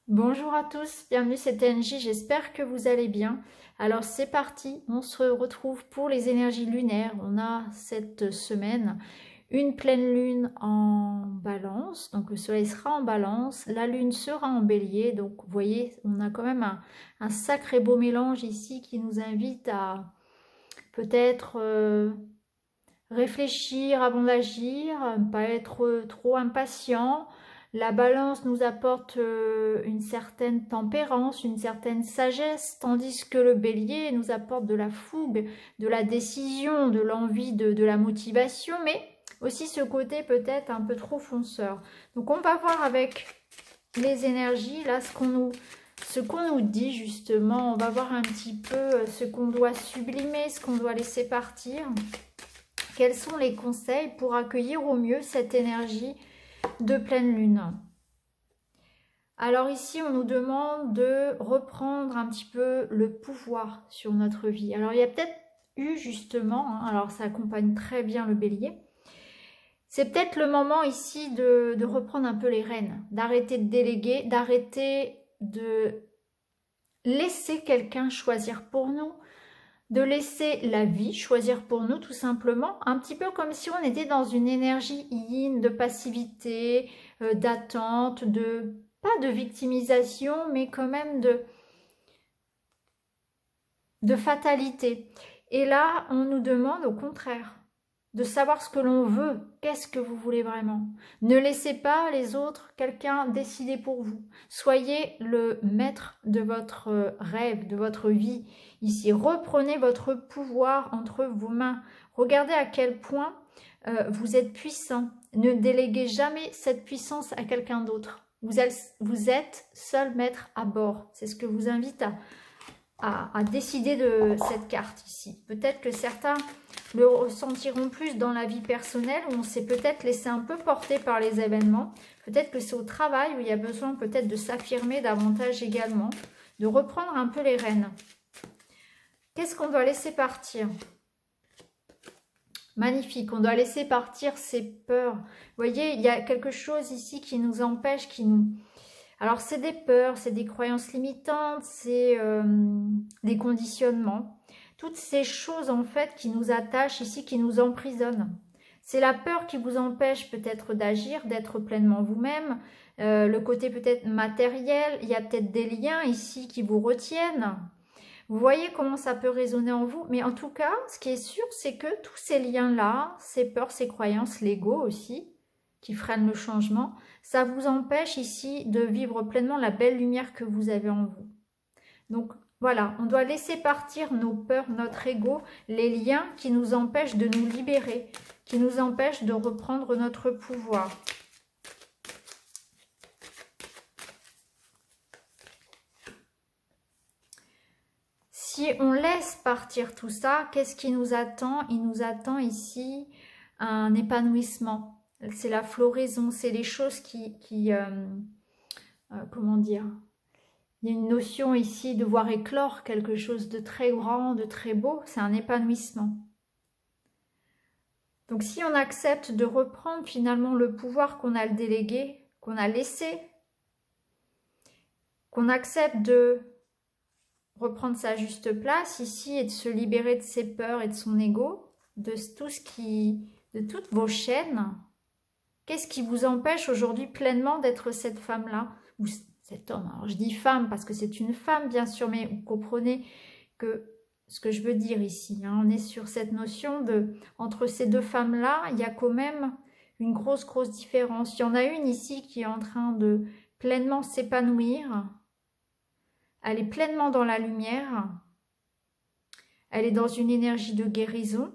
Bonjour à tous, bienvenue c'est TNJ, j'espère que vous allez bien. Alors c'est parti, on se retrouve pour les énergies lunaires. On a cette semaine une pleine lune en balance, donc le soleil sera en balance, la lune sera en bélier, donc vous voyez on a quand même un sacré beau mélange ici qui nous invite à peut-être réfléchir avant d'agir, pas être trop impatient. La balance nous apporte une certaine tempérance, une certaine sagesse, tandis que le bélier nous apporte de la fougue, de la décision, de l'envie, de la motivation, mais aussi ce côté peut-être un peu trop fonceur. Donc on va voir avec les énergies, là, ce qu'on nous dit justement. On va voir un petit peu ce qu'on doit sublimer, ce qu'on doit laisser partir. Quels sont les conseils pour accueillir au mieux cette énergie de pleine lune? Alors ici, on nous demande de reprendre un petit peu le pouvoir sur notre vie. Alors il y a peut-être eu justement, alors ça accompagne très bien le bélier, c'est peut-être le moment ici de reprendre un peu les rênes, d'arrêter de déléguer, d'arrêter de laisser quelqu'un choisir pour nous, de laisser la vie choisir pour nous tout simplement, un petit peu comme si on était dans une énergie yin de passivité, d'attente, pas de victimisation, mais quand même de fatalité. Et là, on nous demande au contraire de savoir ce que l'on veut, qu'est-ce que vous voulez vraiment. Ne laissez pas les autres, quelqu'un décider pour vous. Soyez le maître de votre rêve, de votre vie. Ici, reprenez votre pouvoir entre vos mains. Regardez à quel point vous êtes puissant. Ne déléguez jamais cette puissance à quelqu'un d'autre. Vous êtes seul maître à bord. C'est ce que vous invite à décider de cette carte ici. Peut-être que certains le ressentiront plus dans la vie personnelle, où on s'est peut-être laissé un peu porter par les événements. Peut-être que c'est au travail où il y a besoin peut-être de s'affirmer davantage également, de reprendre un peu les rênes. Qu'est-ce qu'on doit laisser partir? Magnifique, on doit laisser partir ses peurs. Vous voyez, il y a quelque chose ici qui nous empêche, Alors, c'est des peurs, c'est des croyances limitantes, c'est des conditionnements. Toutes ces choses, en fait, qui nous attachent ici, qui nous emprisonnent. C'est la peur qui vous empêche peut-être d'agir, d'être pleinement vous-même. Le côté peut-être matériel, il y a peut-être des liens ici qui vous retiennent. Vous voyez comment ça peut résonner en vous. Mais en tout cas, ce qui est sûr, c'est que tous ces liens-là, ces peurs, ces croyances, l'ego aussi, qui freinent le changement, ça vous empêche ici de vivre pleinement la belle lumière que vous avez en vous. Donc voilà, on doit laisser partir nos peurs, notre ego, les liens qui nous empêchent de nous libérer, qui nous empêchent de reprendre notre pouvoir. Si on laisse partir tout ça, qu'est-ce qui nous attend? Il nous attend ici un épanouissement. C'est la floraison, c'est les choses comment dire? Il y a une notion ici de voir éclore quelque chose de très grand, de très beau, c'est un épanouissement. Donc si on accepte de reprendre finalement le pouvoir qu'on a délégué, qu'on a laissé, qu'on accepte de reprendre sa juste place ici et de se libérer de ses peurs et de son ego, de toutes vos chaînes, qu'est-ce qui vous empêche aujourd'hui pleinement d'être cette femme-là ou cet homme? Alors je dis femme parce que c'est une femme bien sûr, mais vous comprenez que ce que je veux dire ici, hein, on est sur cette notion entre ces deux femmes-là, il y a quand même une grosse différence. Il y en a une ici qui est en train de pleinement s'épanouir. Elle est pleinement dans la lumière. Elle est dans une énergie de guérison.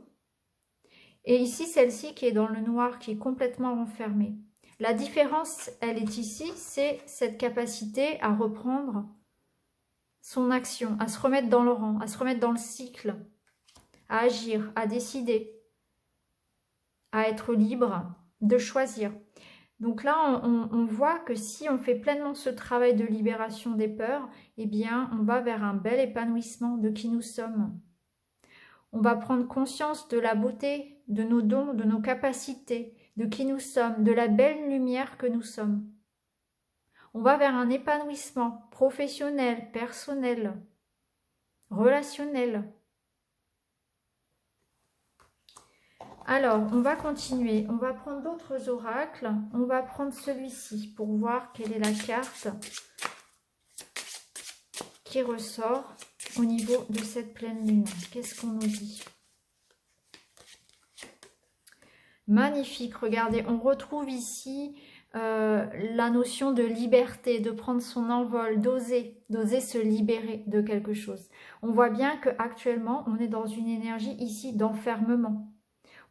Et ici, celle-ci qui est dans le noir, qui est complètement renfermée. La différence, elle est ici, c'est cette capacité à reprendre son action, à se remettre dans le rang, à se remettre dans le cycle, à agir, à décider, à être libre de choisir. Donc là, on voit que si on fait pleinement ce travail de libération des peurs, eh bien, on va vers un bel épanouissement de qui nous sommes. On va prendre conscience de la beauté, de nos dons, de nos capacités, de qui nous sommes, de la belle lumière que nous sommes. On va vers un épanouissement professionnel, personnel, relationnel. Alors, on va continuer. On va prendre d'autres oracles. On va prendre celui-ci pour voir quelle est la carte qui ressort au niveau de cette pleine lune. Qu'est-ce qu'on nous dit? Magnifique, regardez, on retrouve ici la notion de liberté, de prendre son envol, d'oser se libérer de quelque chose. On voit bien qu'actuellement, on est dans une énergie ici d'enfermement.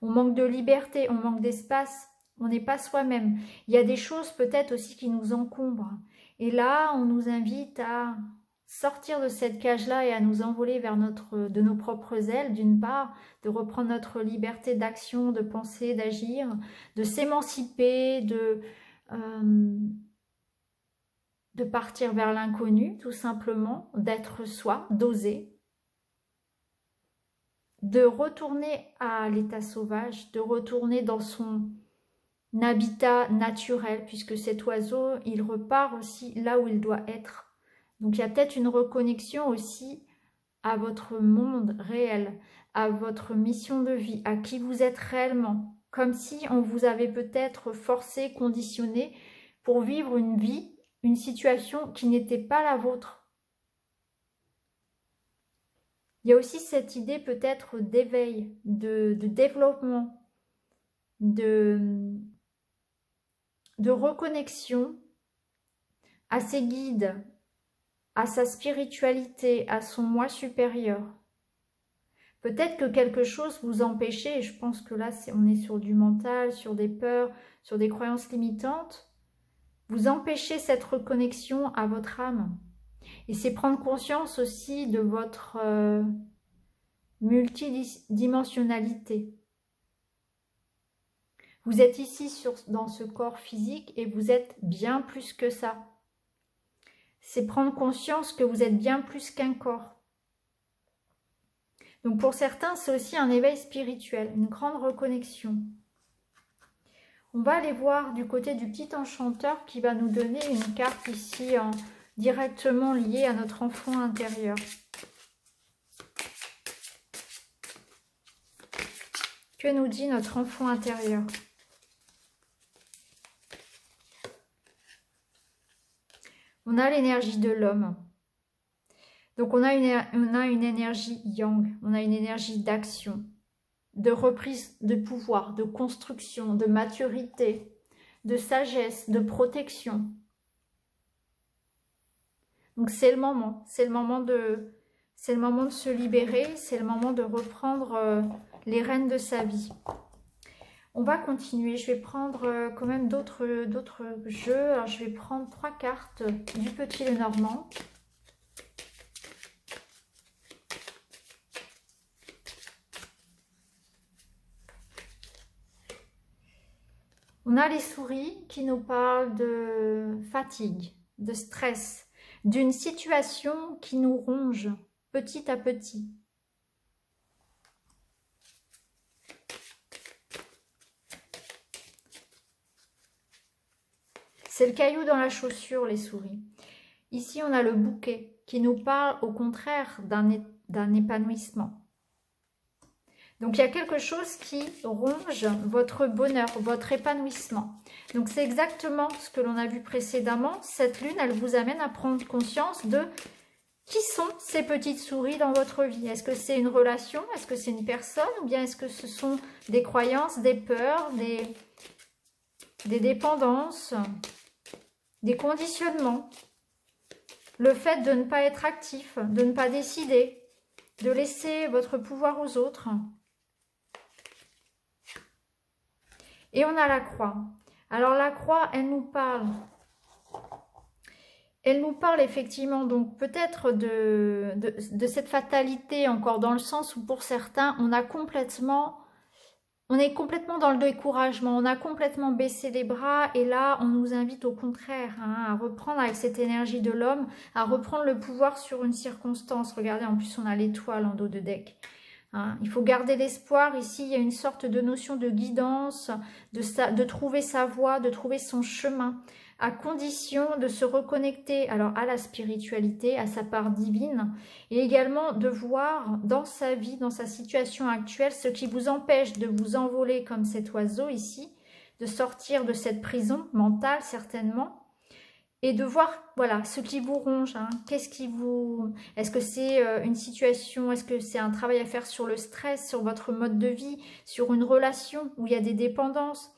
On manque de liberté, on manque d'espace, on n'est pas soi-même. Il y a des choses peut-être aussi qui nous encombrent. Et là, on nous invite à sortir de cette cage-là et à nous envoler vers de nos propres ailes, d'une part, de reprendre notre liberté d'action, de penser, d'agir, de s'émanciper, de partir vers l'inconnu, tout simplement, d'être soi, d'oser, de retourner à l'état sauvage, de retourner dans son habitat naturel, puisque cet oiseau, il repart aussi là où il doit être. Donc il y a peut-être une reconnexion aussi à votre monde réel, à votre mission de vie, à qui vous êtes réellement, comme si on vous avait peut-être forcé, conditionné pour vivre une vie, une situation qui n'était pas la vôtre. Il y a aussi cette idée peut-être d'éveil, de développement, de reconnexion à ses guides, à sa spiritualité, à son moi supérieur. Peut-être que quelque chose vous empêchait, et je pense que là on est sur du mental, sur des peurs, sur des croyances limitantes, vous empêchez cette reconnexion à votre âme. Et c'est prendre conscience aussi de votre multidimensionnalité. Vous êtes ici dans ce corps physique et vous êtes bien plus que ça. C'est prendre conscience que vous êtes bien plus qu'un corps. Donc pour certains, c'est aussi un éveil spirituel, une grande reconnexion. On va aller voir du côté du petit enchanteur qui va nous donner une carte ici directement liée à notre enfant intérieur. Que nous dit notre enfant intérieur? On a l'énergie de l'homme. Donc on a une énergie yang, on a une énergie d'action, de reprise de pouvoir, de construction, de maturité, de sagesse, de protection. Donc c'est le moment de se libérer, c'est le moment de reprendre les rênes de sa vie. On va continuer, je vais prendre quand même d'autres jeux. Alors, je vais prendre 3 cartes du Petit Lenormand. On a les souris qui nous parlent de fatigue, de stress, d'une situation qui nous ronge petit à petit. C'est le caillou dans la chaussure, les souris. Ici, on a le bouquet qui nous parle au contraire d'un épanouissement. Donc, il y a quelque chose qui ronge votre bonheur, votre épanouissement. Donc, c'est exactement ce que l'on a vu précédemment. Cette lune, elle vous amène à prendre conscience de qui sont ces petites souris dans votre vie. Est-ce que c'est une relation? Est-ce que c'est une personne? Ou bien est-ce que ce sont des croyances, des peurs, des dépendances, des conditionnements? Le fait de ne pas être actif, de ne pas décider, de laisser votre pouvoir aux autres. Et on a la croix. Alors la croix, elle nous parle effectivement donc peut-être de cette fatalité, encore dans le sens où pour certains, on est complètement dans le découragement, on a complètement baissé les bras et là, on nous invite au contraire à reprendre avec cette énergie de l'homme, à reprendre le pouvoir sur une circonstance. Regardez, en plus, on a l'étoile en dos de deck. Il faut garder l'espoir. Ici, il y a une sorte de notion de guidance, de trouver sa voie, de trouver son chemin. à condition de se reconnecter alors à la spiritualité, à sa part divine, et également de voir dans sa vie, dans sa situation actuelle, ce qui vous empêche de vous envoler comme cet oiseau ici, de sortir de cette prison mentale certainement, et de voir, voilà, ce qui vous ronge, hein. Qu'est-ce qui vous... Est-ce que c'est une situation, est-ce que c'est un travail à faire sur le stress, sur votre mode de vie, sur une relation où il y a des dépendances,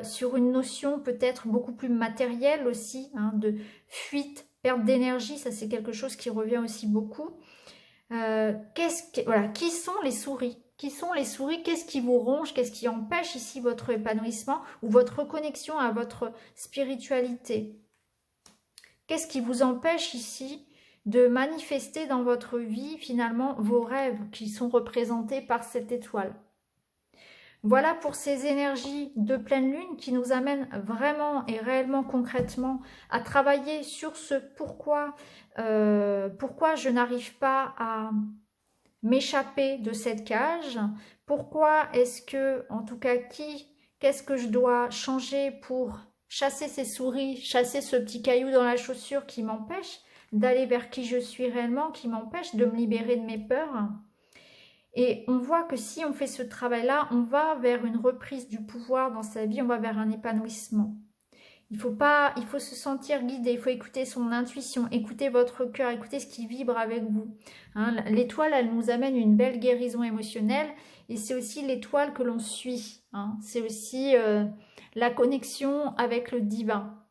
sur une notion peut-être beaucoup plus matérielle aussi, hein, de fuite, perte d'énergie, ça c'est quelque chose qui revient aussi beaucoup. Voilà, qui sont les souris? Qui sont les souris? Qu'est-ce qui vous ronge? Qu'est-ce qui empêche ici votre épanouissement ou votre connexion à votre spiritualité? Qu'est-ce qui vous empêche ici de manifester dans votre vie finalement vos rêves qui sont représentés par cette étoile? Voilà pour ces énergies de pleine lune qui nous amènent vraiment et réellement concrètement à travailler sur ce pourquoi je n'arrive pas à m'échapper de cette cage, pourquoi est-ce que, en tout cas qu'est-ce que je dois changer pour chasser ces souris, chasser ce petit caillou dans la chaussure qui m'empêche d'aller vers qui je suis réellement, qui m'empêche de me libérer de mes peurs. Et on voit que si on fait ce travail-là, on va vers une reprise du pouvoir dans sa vie, on va vers un épanouissement. Il faut se sentir guidé, il faut écouter son intuition, écouter votre cœur, écouter ce qui vibre avec vous. Hein, l'étoile, elle nous amène une belle guérison émotionnelle et c'est aussi l'étoile que l'on suit. Hein, c'est aussi la connexion avec le divin.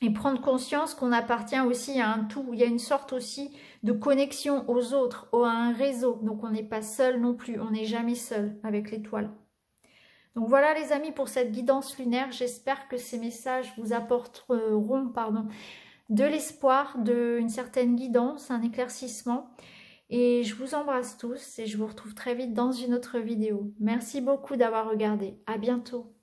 Et prendre conscience qu'on appartient aussi à un tout. Il y a une sorte aussi de connexion aux autres, à un réseau. Donc on n'est pas seul non plus, on n'est jamais seul avec l'étoile. Donc voilà les amis pour cette guidance lunaire. J'espère que ces messages vous apporteront de l'espoir, une certaine guidance, un éclaircissement. Et je vous embrasse tous et je vous retrouve très vite dans une autre vidéo. Merci beaucoup d'avoir regardé. À bientôt.